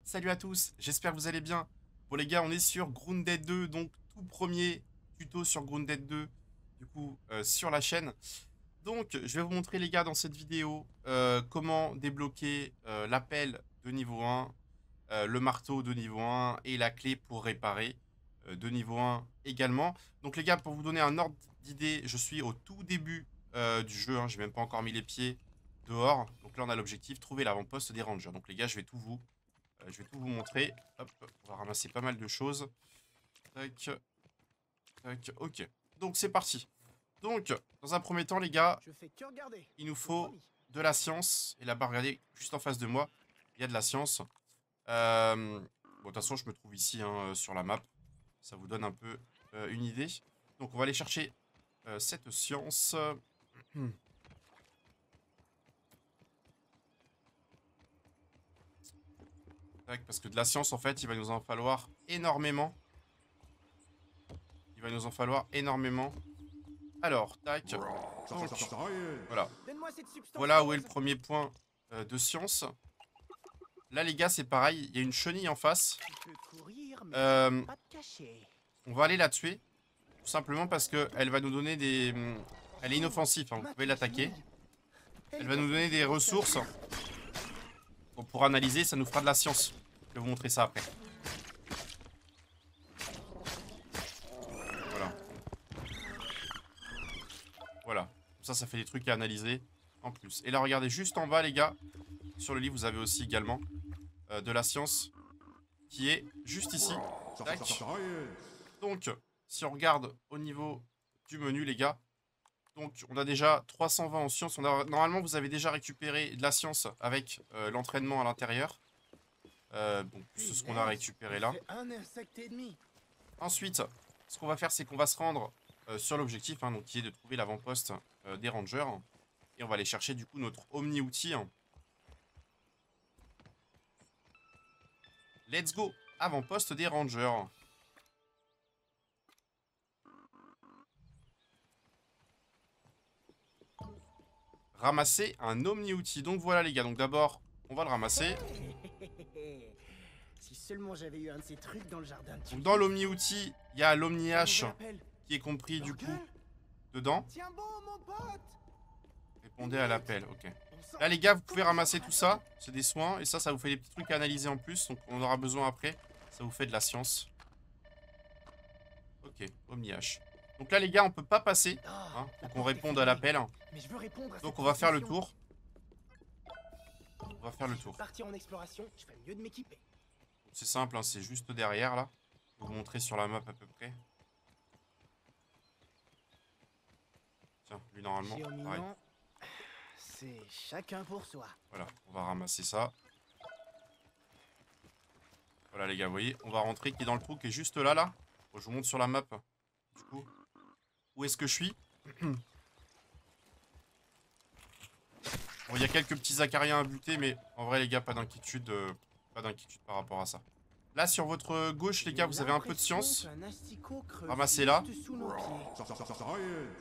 Salut à tous, j'espère que vous allez bien. Bon les gars, on est sur Grounded 2, donc tout premier tuto sur Grounded 2, du coup, sur la chaîne. Donc, je vais vous montrer les gars dans cette vidéo comment débloquer l'appel de niveau 1, le marteau de niveau 1 et la clé pour réparer de niveau 1 également. Donc les gars, pour vous donner un ordre d'idée, je suis au tout début du jeu, hein, j'ai même pas encore mis les pieds dehors. Donc là, on a l'objectif, trouver l'avant-poste des rangers. Donc les gars, je vais tout vous montrer. Hop, on va ramasser pas mal de choses. Tac, tac, ok. Donc c'est parti. Donc, dans un premier temps, les gars, il nous faut de la science. Et là-bas, regardez, juste en face de moi, il y a de la science. Bon, de toute façon, je me trouve ici, hein, sur la map. Ça vous donne un peu une idée. Donc, on va aller chercher cette science. Tac, parce que de la science, en fait, il va nous en falloir énormément. Il va nous en falloir énormément. Alors, tac. Donc, voilà. Voilà où est le premier point de science. Là, les gars, c'est pareil. Il y a une chenille en face. On va aller la tuer. Tout simplement parce qu'elle va nous donner des... Elle est inoffensive, hein, vous pouvez l'attaquer. Elle va nous donner des ressources. Donc, pour analyser, ça nous fera de la science. Je vais vous montrer ça après. Voilà. Voilà. Ça fait des trucs à analyser en plus. Et là, regardez, juste en bas, les gars, sur le lit, vous avez aussi également de la science qui est juste ici. Tac. Donc, si on regarde au niveau du menu, les gars, donc on a déjà 320 en science. Normalement, vous avez déjà récupéré de la science avec l'entraînement à l'intérieur. Donc, c'est ce qu'on a récupéré là. Ensuite, ce qu'on va faire, c'est qu'on va se rendre sur l'objectif, hein, donc qui est de trouver l'avant-poste des rangers. Et on va aller chercher du coup notre omni-outil. Let's go! Avant-poste des rangers. Ramasser un omni-outil. Donc voilà les gars, donc d'abord, on va le ramasser. Si seulement j'avais eu un de ces trucs dans le jardin. Donc dans l'omni-outil, il y a l'omni-hache qui est compris du coup dedans. Tiens bon, mon pote. Répondez à l'appel, ok. Là les gars, vous pouvez ramasser tout ça, c'est des soins, et ça vous fait des petits trucs à analyser en plus, donc on aura besoin après. Ça vous fait de la science. Ok, omni-hache. Donc là les gars, on peut pas passer, hein, faut qu'on réponde à l'appel. Donc on va faire le tour. On va faire le tour. Partir en exploration, je ferais mieux de m'équiper. C'est simple, hein, c'est juste derrière là. Je vais vous montrer sur la map à peu près. Tiens, lui normalement, pareil. C'est chacun pour soi. Voilà, on va ramasser ça. Voilà les gars, vous voyez, on va rentrer qui est dans le trou qui est juste là, là. Bon, je vous montre sur la map. Du coup, où est-ce que je suis? Bon, il y a quelques petits acariens à buter, mais en vrai les gars, pas d'inquiétude par rapport à ça. Là, sur votre gauche, les gars, vous avez un peu de science. Ramassez-la.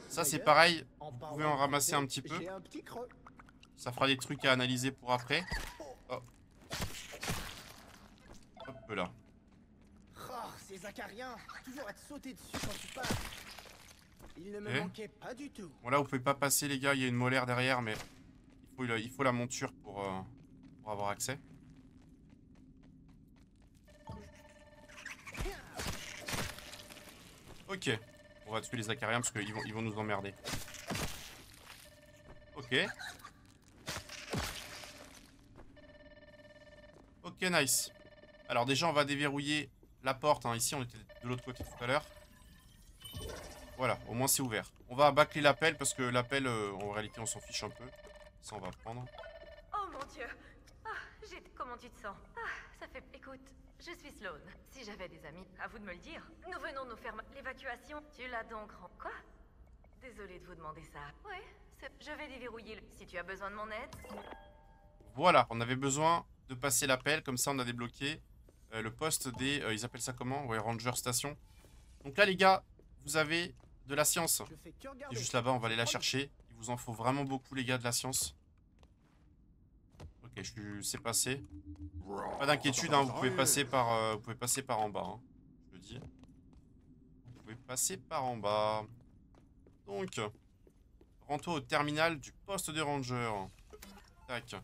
Ça, c'est pareil. Vous pouvez en ramasser un petit peu. Ça fera des trucs à analyser pour après. Oh. Hop là. Oh, ces acariens, toujours à te sauter dessus quand tu passes. Il ne me manquait pas du tout. Bon, là, vous pouvez pas passer, les gars. Il y a une molaire derrière, mais il faut la monture pour avoir accès. Ok. On va tuer les acariens parce qu'ils vont nous emmerder. Ok. Ok, nice. Alors déjà, on va déverrouiller la porte. Hein. Ici, on était de l'autre côté tout à l'heure. Voilà, au moins c'est ouvert. On va bâcler l'appel parce que l'appel, en réalité, on s'en fiche un peu. Ça, on va prendre. Oh mon dieu. Comment tu te sens? Ça fait... Écoute, je suis Sloane. Si j'avais des amis, à vous de me le dire. Nous venons nous faire l'évacuation. Tu l'as donc... Quoi? Désolée de vous demander ça. Ouais, je vais déverrouiller le... Si tu as besoin de mon aide. Voilà, on avait besoin de passer l'appel. Comme ça, on a débloqué le poste des... ils appellent ça comment? Ouais, Ranger Station. Donc là, les gars, vous avez de la science. Qui est juste là-bas, on va aller la chercher. Il vous en faut vraiment beaucoup, les gars, de la science. Ok, Ok, c'est passé. Pas d'inquiétude, hein, vous pouvez passer par en bas. Hein, je le dis. Vous pouvez passer par en bas. Donc, rends-toi au terminal du poste de ranger. Tac.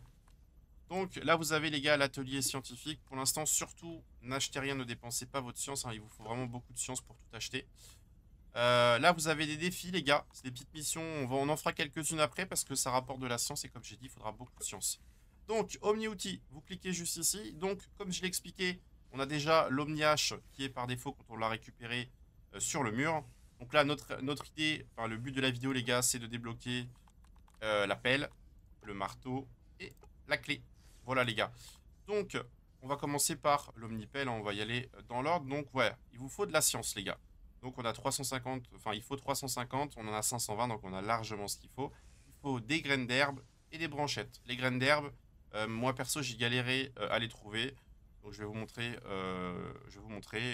Donc là, vous avez les gars l'atelier scientifique. Pour l'instant, surtout, n'achetez rien, ne dépensez pas votre science. Hein, il vous faut vraiment beaucoup de science pour tout acheter. Là, vous avez des défis, les gars. C'est des petites missions. On en fera quelques-unes après parce que ça rapporte de la science. Et comme j'ai dit, il faudra beaucoup de science. Donc, Omni-outil, vous cliquez juste ici. Donc, comme je l'ai expliqué, on a déjà l'Omni-Hache qui est par défaut quand on l'a récupéré sur le mur. Donc là, notre idée, enfin le but de la vidéo, les gars, c'est de débloquer la pelle, le marteau et la clé. Voilà, les gars. Donc, on va commencer par l'omnipelle. On va y aller dans l'ordre. Donc, ouais, il vous faut de la science, les gars. Donc, on a 350. Enfin, il faut 350. On en a 520. Donc, on a largement ce qu'il faut. Il faut des graines d'herbe et des branchettes. Les graines d'herbe, moi, perso, j'ai galéré à les trouver. Donc, je vais vous montrer.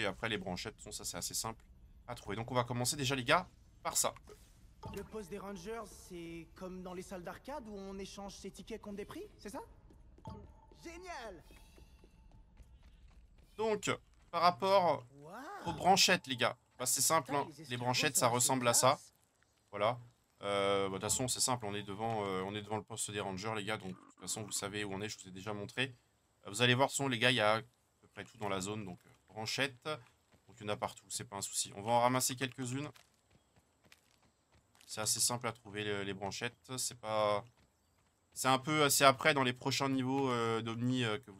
Et après, les branchettes, ça, c'est assez simple à trouver. Donc, on va commencer déjà, les gars, par ça. Le poste des rangers, c'est comme dans les salles d'arcade où on échange ses tickets contre des prix, c'est ça? Génial! Donc, par rapport aux branchettes, les gars, bah, c'est simple. Hein. Les branchettes, ça ressemble à ça. Voilà. De toute façon, c'est simple. On est devant le poste des rangers, les gars. Donc, de toute façon, vous savez où on est. Je vous ai déjà montré. Vous allez voir, de toute façon, les gars, il y a à peu près tout dans la zone. Donc, branchettes. Donc, il y en a partout. C'est pas un souci. On va en ramasser quelques-unes. C'est assez simple à trouver les branchettes. C'est pas... C'est après dans les prochains niveaux d'Omni que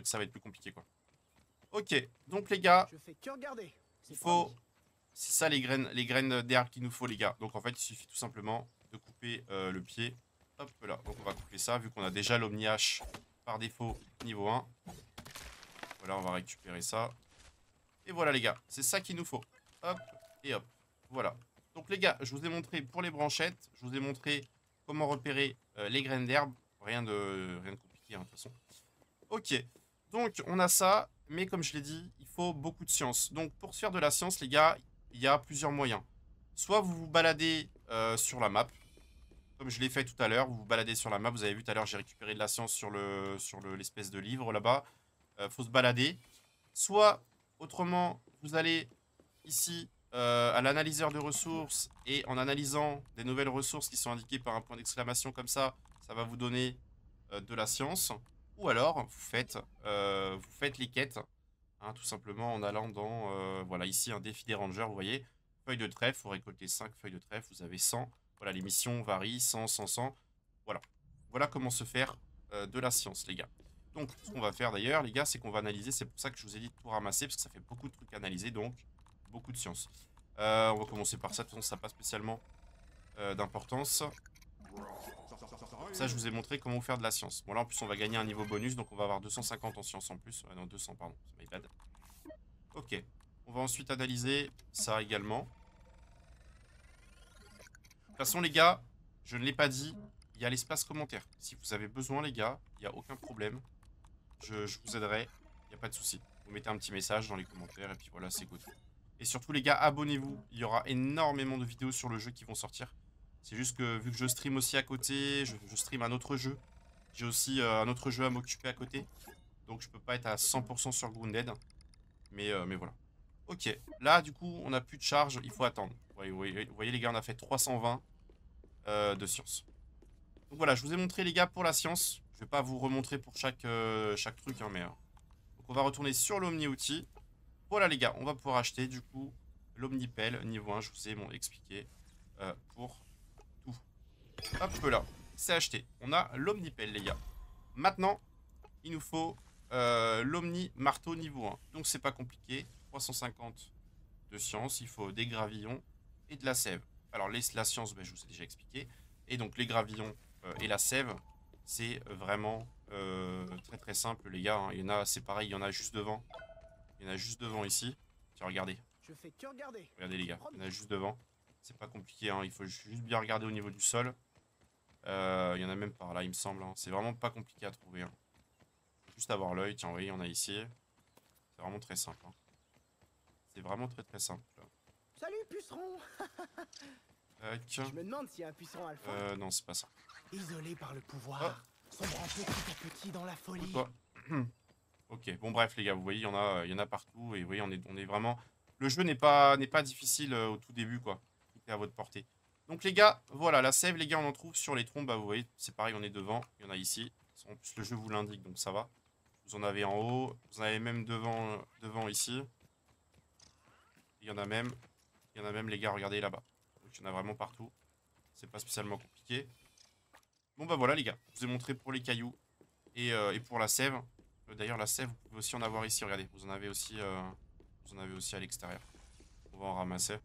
ça va être plus compliqué, quoi. Ok, donc les gars, je fais que regarder. il faut... C'est ça les graines d'herbe qu'il nous faut, les gars. Donc en fait, il suffit tout simplement de couper le pied. Hop là, donc on va couper ça, vu qu'on a déjà l'Omni Hache par défaut niveau 1. Voilà, on va récupérer ça. Et voilà les gars, c'est ça qu'il nous faut. Hop, et hop, voilà. Donc les gars, je vous ai montré pour les branchettes, je vous ai montré comment repérer les graines d'herbe. Rien de compliqué, hein, de toute façon. Ok, donc on a ça, mais comme je l'ai dit, il faut beaucoup de science. Donc pour se faire de la science, les gars, il y a plusieurs moyens. Soit vous vous baladez sur la map, comme je l'ai fait tout à l'heure, vous vous baladez sur la map. Vous avez vu tout à l'heure, j'ai récupéré de la science sur l'espèce de livre là-bas. Faut se balader. Soit, autrement, vous allez ici à l'analyseur de ressources et en analysant des nouvelles ressources qui sont indiquées par un point d'exclamation comme ça va vous donner de la science. Ou alors, vous faites les quêtes, hein, tout simplement en allant dans, voilà, ici, un défi des rangers, vous voyez. Feuille de trèfle, il faut récolter 5 feuilles de trèfle, vous avez 100. Voilà, les missions varient, 100, 100, 100. Voilà. Voilà comment se faire de la science, les gars. Donc, ce qu'on va faire d'ailleurs, les gars, c'est qu'on va analyser. C'est pour ça que je vous ai dit de tout ramasser, parce que ça fait beaucoup de trucs à analyser, donc beaucoup de science. On va commencer par ça, de toute façon, ça n'a pas spécialement d'importance. Ça, je vous ai montré comment faire de la science. Bon, là, en plus, on va gagner un niveau bonus, donc on va avoir 250 en science en plus. Non, 200, pardon, c'est my bad. Ok. On va ensuite analyser ça également. De toute façon, les gars, je ne l'ai pas dit, il y a l'espace commentaire. Si vous avez besoin, les gars, il n'y a aucun problème. Je vous aiderai, il n'y a pas de souci. Vous mettez un petit message dans les commentaires, et puis voilà, c'est good. Et surtout, les gars, abonnez-vous. Il y aura énormément de vidéos sur le jeu qui vont sortir. C'est juste que vu que je stream aussi à côté, je stream un autre jeu. J'ai aussi un autre jeu à m'occuper à côté. Donc je peux pas être à 100% sur Grounded. Mais voilà. Ok, là du coup on n'a plus de charge, il faut attendre. Vous voyez les gars, on a fait 320 de science. Donc voilà, je vous ai montré les gars pour la science. Je vais pas vous remontrer pour chaque truc, hein, mais... Donc on va retourner sur l'Omni-outil. Voilà les gars, on va pouvoir acheter du coup l'Omnipelle niveau 1, je vous ai expliqué pour... Hop là, c'est acheté. On a l'Omnipelle, les gars. Maintenant, il nous faut l'Omni marteau niveau 1. Donc, c'est pas compliqué. 350 de science. Il faut des gravillons et de la sève. Alors, la science, ben, je vous ai déjà expliqué. Et donc, les gravillons et la sève, c'est vraiment très très simple, les gars. Hein. Il y en a, c'est pareil, il y en a juste devant. Il y en a juste devant ici. Tiens, regardez. Je fais que regarder. Regardez, les gars. Il y en a juste devant. C'est pas compliqué, hein. Il faut juste bien regarder au niveau du sol. Il y en a même par là, il me semble. Hein. C'est vraiment pas compliqué à trouver. Hein. Faut juste avoir l'œil. Tiens, vous voyez, il y en a ici. C'est vraiment très simple. Hein. C'est vraiment très très simple. Salut, puceron. Je me demande s'il y a un puceron alpha. Non, c'est pas ça. Isolé par le pouvoir. sombrant petit à petit dans la folie. Toi. Ok, bon bref les gars, vous voyez, il y en a partout. Et vous voyez, on est vraiment... Le jeu n'est pas difficile au tout début, quoi. Tout est à votre portée. Donc les gars, voilà, la sève, les gars, on en trouve sur les trompes. Bah vous voyez, c'est pareil, on est devant. Il y en a ici. En plus, le jeu vous l'indique, donc ça va. Vous en avez en haut. Vous en avez même devant ici. Il y en a même, les gars, regardez là-bas. Donc il y en a vraiment partout. C'est pas spécialement compliqué. Bon bah voilà les gars, je vous ai montré pour les cailloux et pour la sève. D'ailleurs la sève, vous pouvez aussi en avoir ici, regardez. Vous en avez aussi à l'extérieur. On va en ramasser.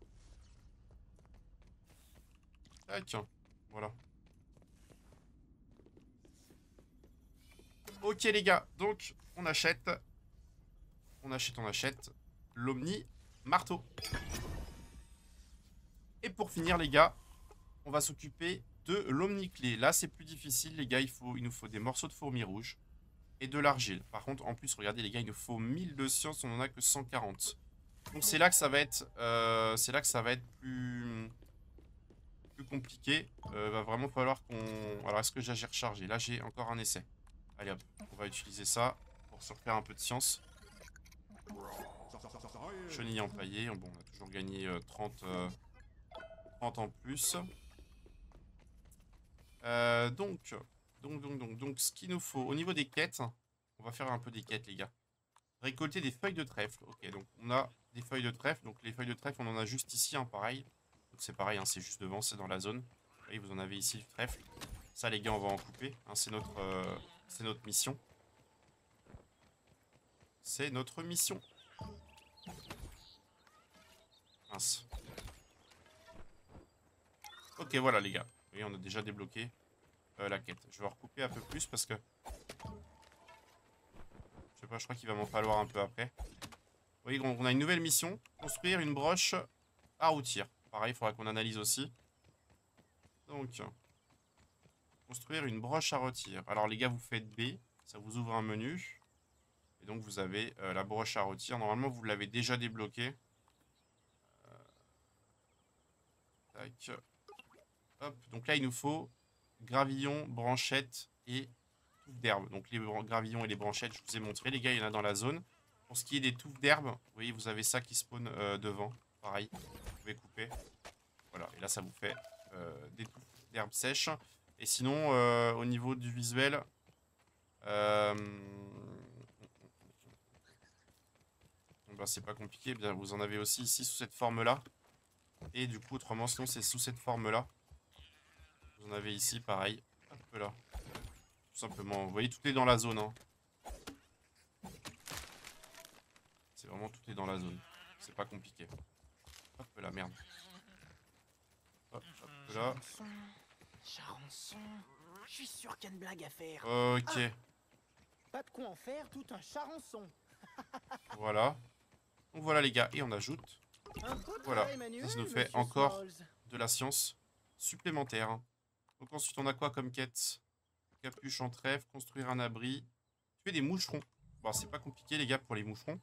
Tac, voilà. Ok les gars, donc on achète l'Omni marteau. Et pour finir les gars, on va s'occuper de l'Omni-clé. Là c'est plus difficile les gars, il nous faut des morceaux de fourmi rouge et de l'argile. Par contre en plus regardez les gars, il nous faut 1000 de science, on en a que 140. Donc c'est là que ça va être plus compliqué. Va vraiment falloir qu'on... Alors est-ce que j'ai rechargé? Là j'ai encore un essai. Allez hop, on va utiliser ça pour se refaire un peu de science. Chenille empaillée, bon on a toujours gagné 30 en plus. Donc, ce qu'il nous faut, au niveau des quêtes, on va faire un peu des quêtes, les gars. Récolter des feuilles de trèfle. Ok, donc on a des feuilles de trèfle. Donc les feuilles de trèfle, on en a juste ici, hein, pareil. Donc c'est pareil, hein, c'est juste devant, c'est dans la zone. Vous voyez, vous en avez ici le trèfle. Ça, les gars, on va en couper. Hein, c'est notre mission. C'est notre mission. Mince. Ok, voilà, les gars. Vous voyez, on a déjà débloqué la quête. Je vais recouper un peu plus parce que... Je sais pas, je crois qu'il va m'en falloir un peu après. Vous voyez, on a une nouvelle mission. Construire une broche à rôtir. Pareil, il faudra qu'on analyse aussi. Donc, construire une broche à rôtir. Alors, les gars, vous faites B. Ça vous ouvre un menu. Et donc, vous avez la broche à rôtir. Normalement, vous l'avez déjà débloquée. Tac. Hop. Donc là, il nous faut gravillon, branchette et touffes d'herbe. Donc les gravillons et les branchettes, je vous ai montré. Les gars, il y en a dans la zone. Pour ce qui est des touffes d'herbe, vous voyez, vous avez ça qui spawn devant. Pareil, vous pouvez couper. Voilà, et là, ça vous fait des touffes d'herbe sèche. Et sinon, au niveau du visuel... ben, c'est pas compliqué. Bien, vous en avez aussi ici sous cette forme-là. Et du coup, autrement, sinon, c'est sous cette forme-là. Vous en avez ici, pareil. Hop là. Tout simplement. Vous voyez, tout est dans la zone. Hein. C'est vraiment tout est dans la zone. C'est pas compliqué. Hop là, merde. Hop là. Charançon. Je suis sûr qu'il y a une blague à faire. Ok. Ah, pas de quoi en faire tout un charançon. Voilà. Donc voilà, les gars. Et on ajoute. Voilà. Ça nous fait encore de la science supplémentaire. Donc ensuite, on a quoi comme quête? Capuche en trèfle, construire un abri. Tuer des moucherons. Bon, c'est pas compliqué, les gars, pour les moucherons.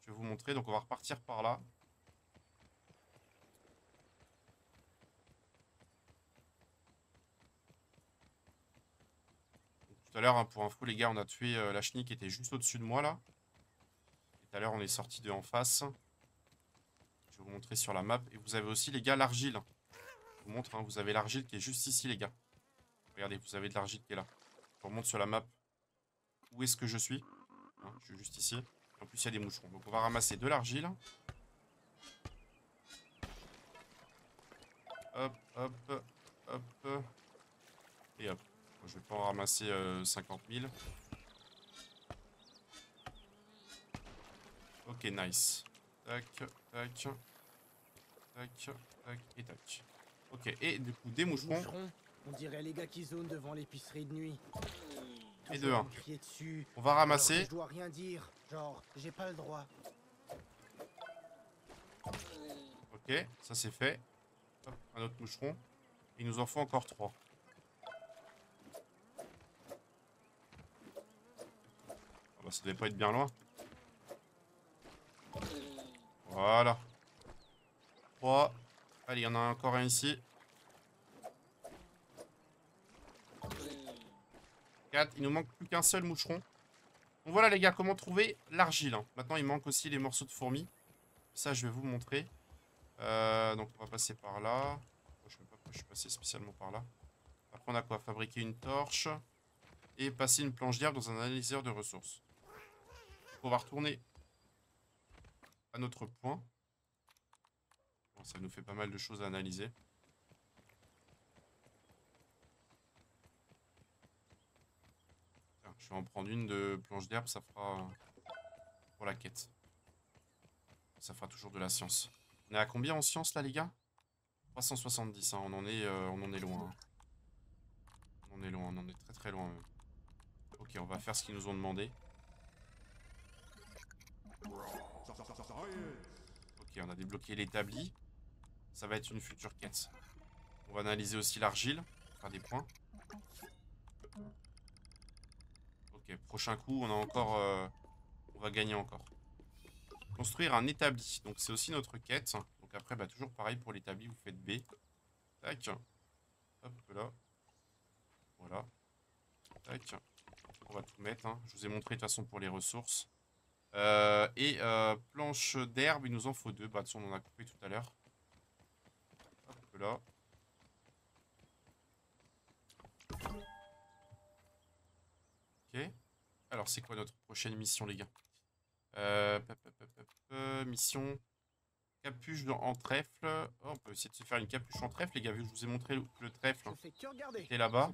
Je vais vous montrer. Donc, on va repartir par là. Donc, tout à l'heure, hein, pour info, les gars, on a tué la chenille qui était juste au-dessus de moi, là. Et tout à l'heure, on est sorti de en face. Je vais vous montrer sur la map. Et vous avez aussi, les gars, l'argile. Je vous montre, hein, vous avez l'argile qui est juste ici, les gars. Regardez, vous avez de l'argile qui est là. Je vous remonte sur la map où est-ce que je suis. Hein, je suis juste ici. En plus, il y a des moucherons. Donc, on va ramasser de l'argile. Hop, hop, hop. Et hop. Bon, je vais pas en ramasser 50 000. Ok, nice. Tac, tac. Tac, tac et tac. Ok, et du coup, des moucherons. On dirait les gars qui zonent devant l'épicerie de nuit. Et de 1. Dessus, on va ramasser. Je dois rien dire, genre j'ai pas le droit. Ok, ça c'est fait. Hop, un autre moucheron. Il nous en faut encore 3. Ah bah, ça devait pas être bien loin. Voilà. 3. Allez, il y en a encore un ici. 4. Il nous manque plus qu'un seul moucheron. Donc voilà les gars, comment trouver l'argile. Hein. Maintenant, il manque aussi les morceaux de fourmis. Ça, je vais vous montrer. Donc, on va passer par là. Je sais même pas pourquoi je suis passé spécialement par là. Après, on a quoi? Fabriquer une torche. Et passer une planche d'herbe dans un analyseur de ressources. On va retourner à notre point. Bon, ça nous fait pas mal de choses à analyser. Tiens, je vais en prendre une de planche d'herbe, ça fera pour la quête. Ça fera toujours de la science. On est à combien en science là les gars? 370, hein, on en est loin. Hein. On en est loin, on en est très très loin même. Ok, on va faire ce qu'ils nous ont demandé. Ok, on a débloqué l'établi. Ça va être une future quête. On va analyser aussi l'argile. Faire des points. Ok, prochain coup, on a encore... on va gagner encore. Construire un établi. Donc c'est aussi notre quête. Donc après, bah, toujours pareil pour l'établi, vous faites B. Tac. Hop là. Voilà. Tac. On va tout mettre. Hein. Je vous ai montré de toute façon pour les ressources. Planche d'herbe, il nous en faut 2. Bah, de toute façon, on en a coupé tout à l'heure. Hop là. Ok. Alors, c'est quoi notre prochaine mission, les gars? Mission capuche en trèfle. Oh, on peut essayer de se faire une capuche en trèfle, les gars, vu que je vous ai montré le trèfle. C'était là-bas.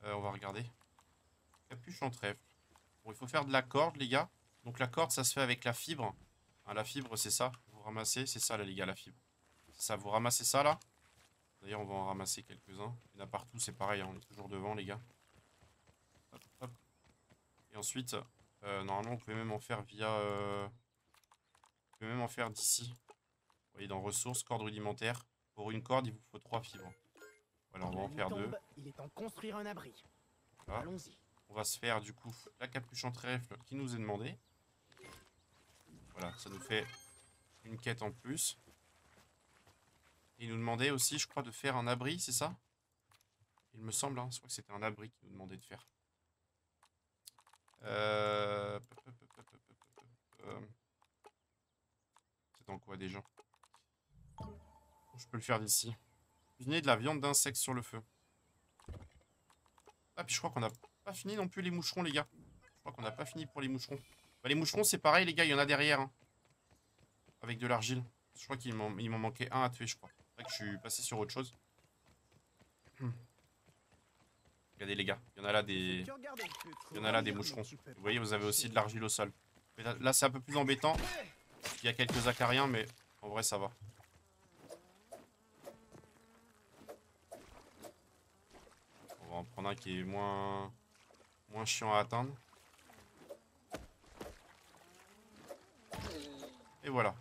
On va regarder. Capuche en trèfle. Bon, il faut faire de la corde, les gars. Donc la corde, ça se fait avec la fibre. Hein, la fibre, c'est ça. Vous ramassez, c'est ça, là, les gars, la fibre. C'est ça, vous ramassez ça, là. D'ailleurs, on va en ramasser quelques-uns. Il y en a partout, c'est pareil, hein, on est toujours devant, les gars. Hop, hop. Et ensuite, normalement, vous pouvez même en faire via... Vous pouvez même en faire d'ici. Vous voyez, dans ressources, corde rudimentaire. Pour une corde, il vous faut 3 fibres. Voilà, on va en faire 2. Il est temps de construire un abri. Voilà. Allons-y. On va se faire, du coup, la capuche en trèfle qui nous est demandée. Voilà, ça nous fait une quête en plus. Et il nous demandait aussi, je crois, de faire un abri, c'est ça? Il me semble, hein, je crois que c'était un abri qu'il nous demandait de faire. C'est dans quoi déjà? Je peux le faire d'ici. Cuisiner de la viande d'insectes sur le feu. Ah, puis je crois qu'on n'a pas fini non plus les moucherons, les gars. Je crois qu'on n'a pas fini pour les moucherons. Bah, les moucherons, c'est pareil, les gars, il y en a derrière. Hein, avec de l'argile. Je crois qu'il m'en manquait un à tuer, je crois. C'est vrai que je suis passé sur autre chose. Regardez, les gars, il y en a là des... Il y en a là des moucherons. Vous voyez, vous avez aussi de l'argile au sol. Mais là, c'est un peu plus embêtant. Il y a quelques acariens, mais en vrai, ça va. On va en prendre un qui est moins chiant à atteindre. Et voilà.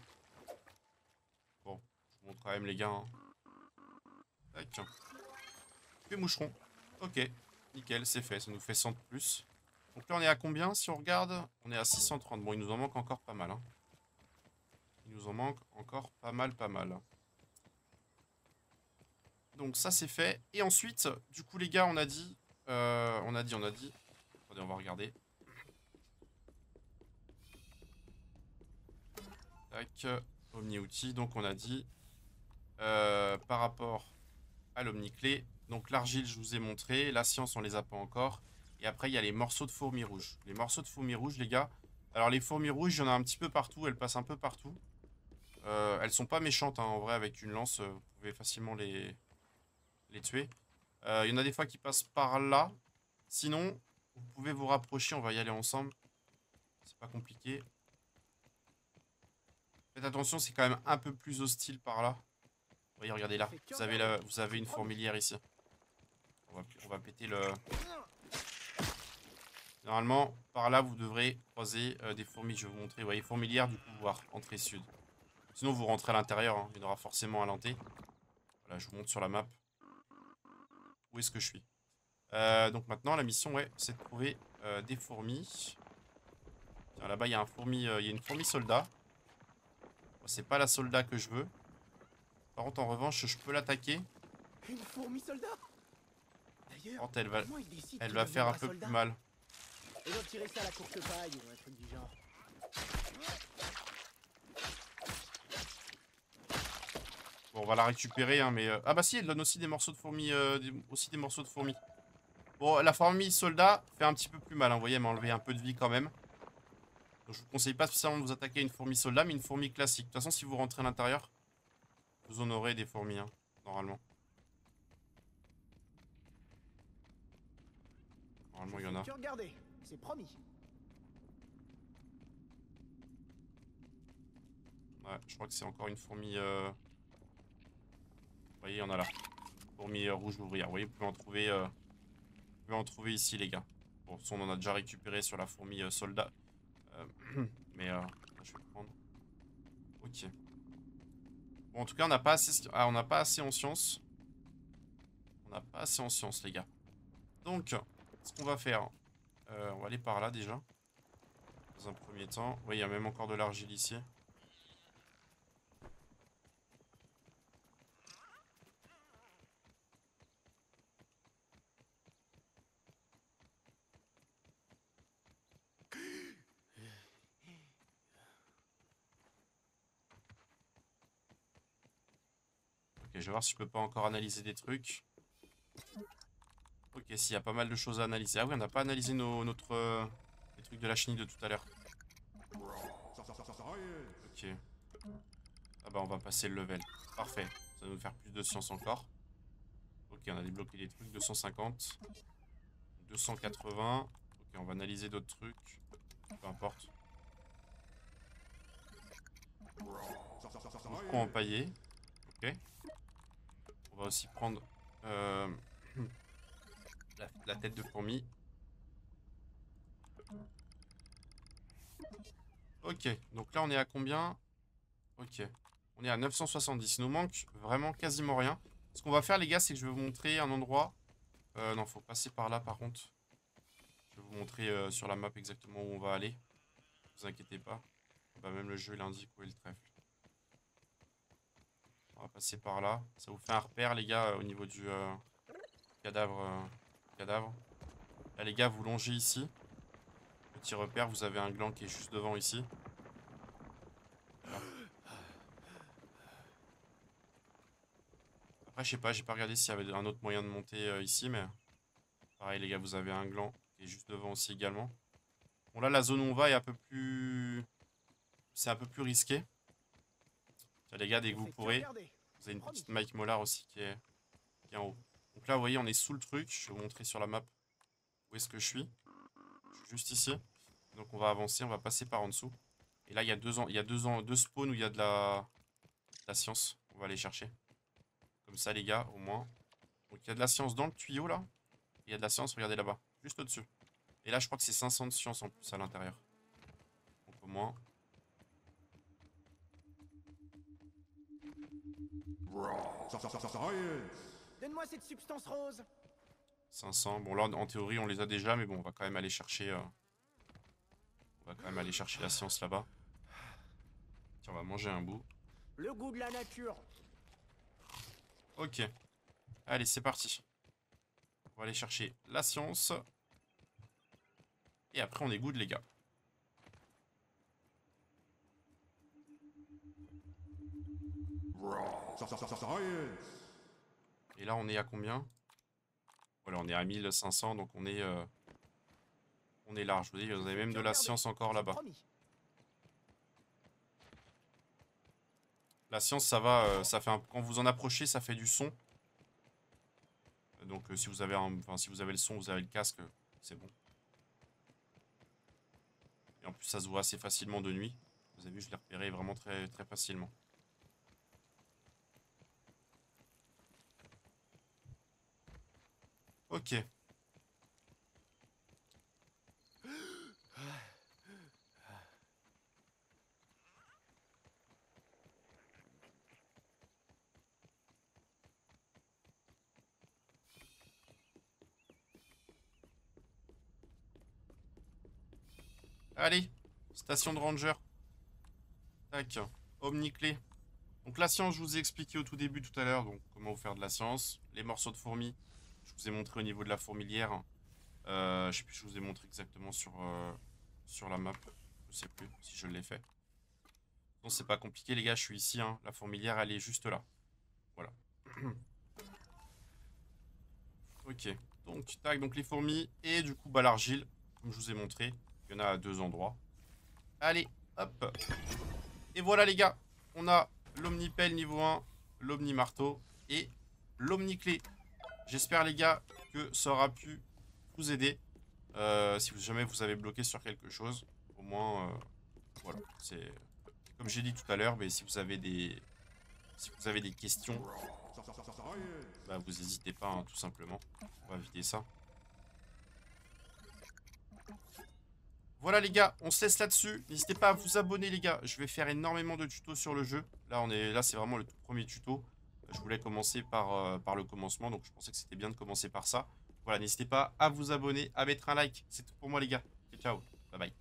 Bon, je vous montre quand même les gars. Hein. Tac. Que moucheron. Ok, nickel, c'est fait. Ça nous fait 100 de plus. Donc là, on est à combien si on regarde? On est à 630. Bon, il nous en manque encore pas mal. Hein. Il nous en manque encore pas mal. Donc ça, c'est fait. Et ensuite, du coup, les gars, on a dit... Attendez, on va regarder. Tac, omni-outil. Donc on a dit... par rapport à l'omni-clé. Donc l'argile, je vous ai montré. La science, on les a pas encore. Et après, il y a les morceaux de fourmis rouges. Les morceaux de fourmis rouges, les gars. Alors les fourmis rouges, il y en a un petit peu partout. Elles passent un peu partout. Elles sont pas méchantes, hein, en vrai. Avec une lance, vous pouvez facilement les tuer. Il y en a des fois qui passent par là. Sinon, vous pouvez vous rapprocher. On va y aller ensemble. C'est pas compliqué. Faites attention, c'est quand même un peu plus hostile par là. Vous voyez, regardez là. Vous avez une fourmilière ici. On va péter le... Normalement, par là, vous devrez croiser des fourmis. Je vais vous montrer. Vous voyez, fourmilière du pouvoir. Entrée sud. Sinon, vous rentrez à l'intérieur. Hein. Il y en aura forcément à l'entrée. Voilà, je vous montre sur la map. Où est-ce que je suis? Donc maintenant, la mission, ouais, c'est de trouver des fourmis. Là-bas, il y a il y a une fourmi soldat. Bon, c'est pas la soldat que je veux. Par contre, en revanche, je peux l'attaquer. Une fourmi soldat. D'ailleurs, Elle va, comment il décide elle qui va faire un deviendra peu soldat? plus mal. Ils doivent tirer ça à la courte paille ou un truc du genre. Bon, on va la récupérer, hein, mais... Ah bah si, elle donne aussi des morceaux de fourmis, aussi des morceaux de fourmis. Bon, la fourmi soldat fait un petit peu plus mal, hein, vous voyez, elle m'a enlevé un peu de vie quand même. Donc je vous conseille pas spécialement de vous attaquer à une fourmi soldat, mais une fourmi classique. De toute façon, si vous rentrez à l'intérieur, vous en aurez des fourmis, hein, normalement. Normalement, il y en a. Que regardez, c'est promis. Ouais, je crois que c'est encore une fourmi... Vous voyez, il y en a là. Fourmi rouge ouvrière. Vous voyez, vous pouvez en trouver ici, les gars. Bon, on en a déjà récupéré sur la fourmi soldat. Mais je vais prendre. Ok. Bon, en tout cas, on n'a pas assez... on n'a pas assez en science. On n'a pas assez en science, les gars. Donc, ce qu'on va faire... on va aller par là, déjà. Dans un premier temps. Oui, il y a même encore de l'argile ici. Ok, je vais voir si je peux pas encore analyser des trucs. Ok, s'il y a pas mal de choses à analyser. Ah oui, on n'a pas analysé les trucs de la chenille de tout à l'heure. Ok. Ah bah on va passer le level. Parfait. Ça va nous faire plus de science encore. Ok, on a débloqué des trucs. 250. 280. Ok, on va analyser d'autres trucs. Peu importe. On prend empaillé. Ok. On va aussi prendre la tête de fourmi. Ok, donc là on est à combien? Ok, on est à 970. Il nous manque vraiment quasiment rien. Ce qu'on va faire, les gars, c'est que je vais vous montrer un endroit. Non, faut passer par là par contre. Je vais vous montrer sur la map exactement où on va aller. Ne vous inquiétez pas. Bah, même le jeu il indique où est le trèfle. On va passer par là. Ça vous fait un repère, les gars, au niveau du cadavre. Là, les gars, vous longez ici. Petit repère, vous avez un gland qui est juste devant ici. Voilà. Après, je sais pas, j'ai pas regardé s'il y avait un autre moyen de monter ici, mais... Pareil, les gars, vous avez un gland qui est juste devant aussi également. Bon, là, la zone où on va est un peu plus... C'est un peu plus risqué. Tiens, les gars, dès que vous pourrez, vous avez une petite Mike Molar aussi qui est en haut. Donc là, vous voyez, on est sous le truc. Je vais vous montrer sur la map où est-ce que je suis. Je suis juste ici. Donc on va avancer, on va passer par en dessous. Et là, il y a deux spawns où il y a de la science. On va aller chercher. Comme ça, les gars, au moins. Donc il y a de la science dans le tuyau, là. Et il y a de la science, regardez là-bas. Juste au-dessus. Et là, je crois que c'est 500 de science en plus à l'intérieur. Donc au moins... Donne-moi cette substance rose. 500. Bon, là, en théorie, on les a déjà, mais bon, on va quand même aller chercher... On va quand même aller chercher la science là-bas. Tiens, on va manger un bout. Le goût de la nature. Ok. Allez, c'est parti. On va aller chercher la science. Et après, on est good, les gars. Et là, on est à combien? Voilà, on est à 1500, donc on est large. Je vous dis, vous avez même de la science encore là-bas. La science, ça va, ça fait quand vous en approchez, ça fait du son. Donc si vous avez si vous avez le son, vous avez le casque, c'est bon. Et en plus, ça se voit assez facilement de nuit. Vous avez vu, je l'ai repéré vraiment très, très facilement. Ok. Allez, station de ranger. Tac, omniclé. Donc la science, je vous ai expliqué au tout début tout à l'heure, donc comment vous faire de la science. Les morceaux de fourmis, je vous ai montré au niveau de la fourmilière. Je sais plus, je vous ai montré exactement sur la map. Je sais plus si je l'ai fait. Non, c'est pas compliqué, les gars. Je suis ici. Hein. La fourmilière, elle est juste là. Voilà. Ok. Donc, tac, donc les fourmis. Et du coup, bah, l'argile, comme je vous ai montré. Il y en a à 2 endroits. Allez, hop. Et voilà, les gars. On a l'omnipelle niveau 1, l'omni-marteau et l'omni-clé. J'espère, les gars, que ça aura pu vous aider. Si jamais vous avez bloqué sur quelque chose. Au moins, voilà. C'est comme j'ai dit tout à l'heure, mais si vous avez des questions, bah, vous n'hésitez pas, hein, tout simplement. On va vider ça. Voilà les gars, on se laisse là-dessus. N'hésitez pas à vous abonner les gars. Je vais faire énormément de tutos sur le jeu. Là c'est vraiment le tout premier tuto. Je voulais commencer par le commencement, donc je pensais que c'était bien de commencer par ça. Voilà, n'hésitez pas à vous abonner, à mettre un like. C'est tout pour moi les gars. Et ciao, bye bye.